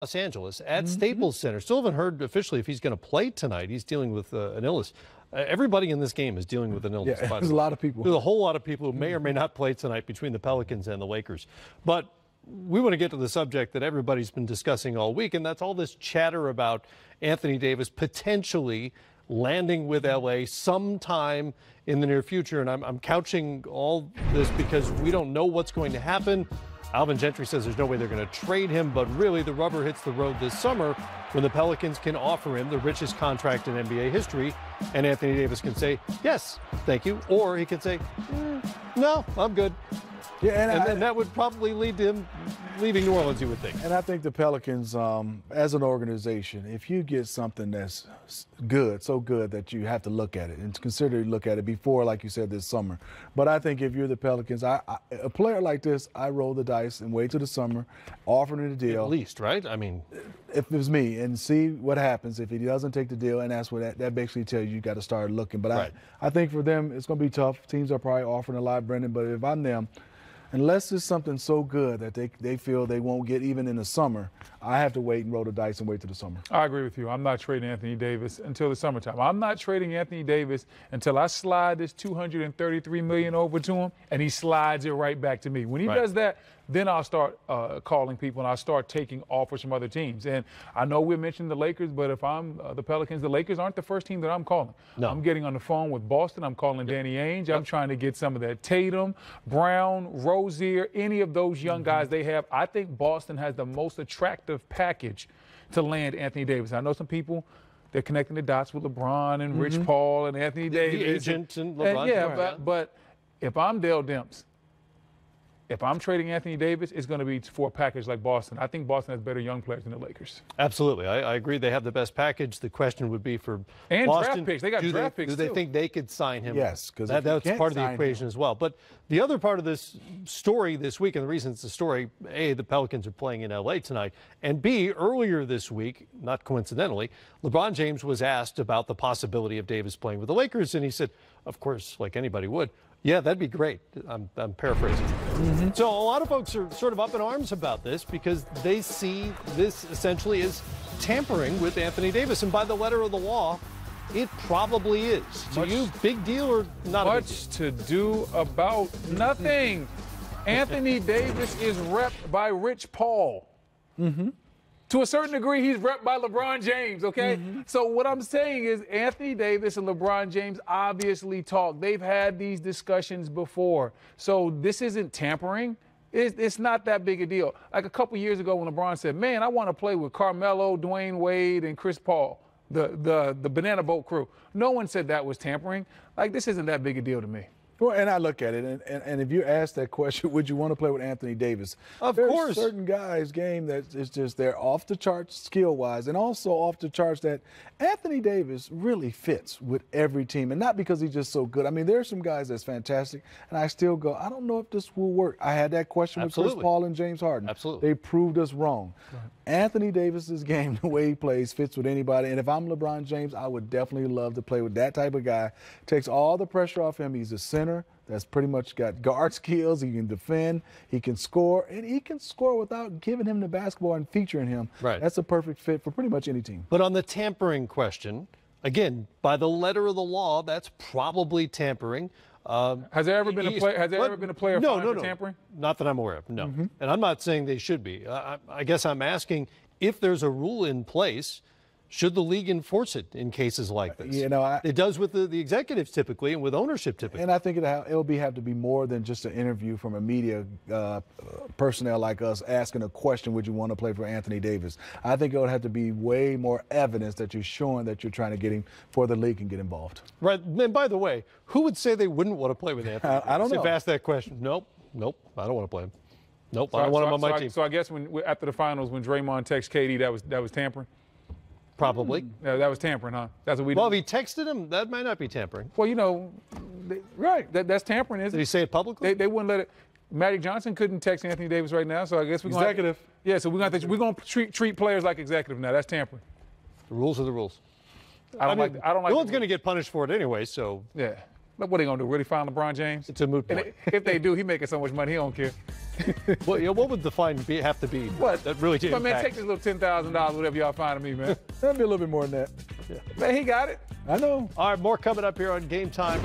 Los Angeles at Staples Center. Still haven't heard officially if he's going to play tonight. He's dealing with an illness. Everybody in this game is dealing with an illness. Yeah, there's a lot of people. There's a whole lot of people who may or may not play tonight between the Pelicans and the Lakers. But we want to get to the subject that everybody's been discussing all week, and that's all this chatter about Anthony Davis potentially landing with L.A. sometime in the near future. And I'm couching all this because we don't know what's going to happen. Alvin Gentry says there's no way they're going to trade him, but really the rubber hits the road this summer when the Pelicans can offer him the richest contract in NBA history, and Anthony Davis can say, yes, thank you, or he can say, no, I'm good. Yeah, and then that would probably lead to him leaving New Orleans, you would think. And I think the Pelicans, as an organization, if you get something that's good, so good that you have to look at it and consider look at it before, like you said, this summer. But I think if you're the Pelicans, a player like this, I roll the dice and wait till the summer, offer him the deal. At least, right? I mean, if it was me, and see what happens if he doesn't take the deal, and that's what that basically tells you got to start looking. But right. I think for them, it's going to be tough. Teams are probably offering a lot, Brendan. But if I'm them, unless it's something so good that they feel they won't get even in the summer, I have to wait and roll the dice and wait till the summer. I agree with you. I'm not trading Anthony Davis until the summertime. I'm not trading Anthony Davis until I slide this $233 million over to him and he slides it right back to me. When he does that, then I'll start calling people and I'll start taking offers from other teams. And I know we're mentioning the Lakers, but if I'm the Pelicans, the Lakers aren't the first team that I'm calling. No. I'm getting on the phone with Boston. I'm calling Danny Ainge. I'm trying to get some of that Tatum, Brown, Rozier, any of those young guys they have. I think Boston has the most attractive package to land Anthony Davis. I know some people, they're connecting the dots with LeBron and Rich Paul and Anthony Davis. The agent and LeBron. And but if I'm Dale Demps, if I'm trading Anthony Davis, it's going to be for a package like Boston. I think Boston has better young players than the Lakers. Absolutely. I agree they have the best package. The question would be for and Boston, draft picks. They got draft picks, do they think they could sign him? Yes, because that's part of the equation as well. But the other part of this story this week, and the reason it's a story, A, the Pelicans are playing in L.A. tonight, and B, earlier this week, not coincidentally, LeBron James was asked about the possibility of Davis playing with the Lakers, and he said, of course, like anybody would, yeah, that'd be great. I'm paraphrasing. So a lot of folks are sort of up in arms about this because they see this essentially as tampering with Anthony Davis. And by the letter of the law, it probably is. To you, big deal or not a big deal? Much to do about nothing. Anthony Davis is repped by Rich Paul. To a certain degree, he's repped by LeBron James, okay? So what I'm saying is Anthony Davis and LeBron James obviously talk. They've had these discussions before. So this isn't tampering. It's not that big a deal. Like a couple years ago when LeBron said, man, I want to play with Carmelo, Dwayne Wade, and Chris Paul, the Banana Boat crew. No one said that was tampering. Like, this isn't that big a deal to me. Well, and I look at it, and if you ask that question, would you want to play with Anthony Davis? Of course. There's certain guys' game that is just they're off the charts skill-wise, and also off the charts that Anthony Davis really fits with every team, and not because he's just so good. I mean, there are some guys that's fantastic, and I still go, I don't know if this will work. I had that question with Chris Paul and James Harden. Absolutely. They proved us wrong. Anthony Davis's game, the way he plays, fits with anybody, and if I'm LeBron James, I would definitely love to play with that type of guy. Takes all the pressure off him. He's a center that's pretty much got guard skills. He can defend, he can score, and he can score without giving him the basketball and featuring him. Right. That's a perfect fit for pretty much any team. But on the tampering question, again, by the letter of the law, that's probably tampering. Has there ever been a player fined for tampering? Not that I'm aware of, no. And I'm not saying they should be. I guess I'm asking if there's a rule in place, should the league enforce it in cases like this? You know, it does with the executives typically and with ownership typically. And I think it'll have to be more than just an interview from a media personnel like us asking a question, would you want to play for Anthony Davis? I think it would have to be way more evidence that you're showing that you're trying to get him for the league and get involved. Right. And by the way, who would say they wouldn't want to play with Anthony Davis? I don't know. If asked that question, nope, I don't want to play him. Nope, I don't want him on my team. So I guess after the finals, when Draymond texted KD, that was tampering? Probably. Yeah, that was tampering, huh? That's what we do. Well, if he texted him, that might not be tampering. Well, you know, that's tampering, isn't it? Did he say it publicly? They wouldn't let it. Magic Johnson couldn't text Anthony Davis right now, so I guess we're going to. Yeah, so we're going to treat players like executive now. That's tampering. The rules are the rules. I don't like. No one's going to get punished for it anyway, so. Yeah. What are they gonna do? Really find LeBron James? It's a moot And point. if they do, he making so much money, he don't care. Well, what would the fine have to be? What? That really did But man, impact. take this little $10,000, whatever y'all finding me, man. That'd be a little bit more than that. Man, he got it. I know. All right, more coming up here on Game Time.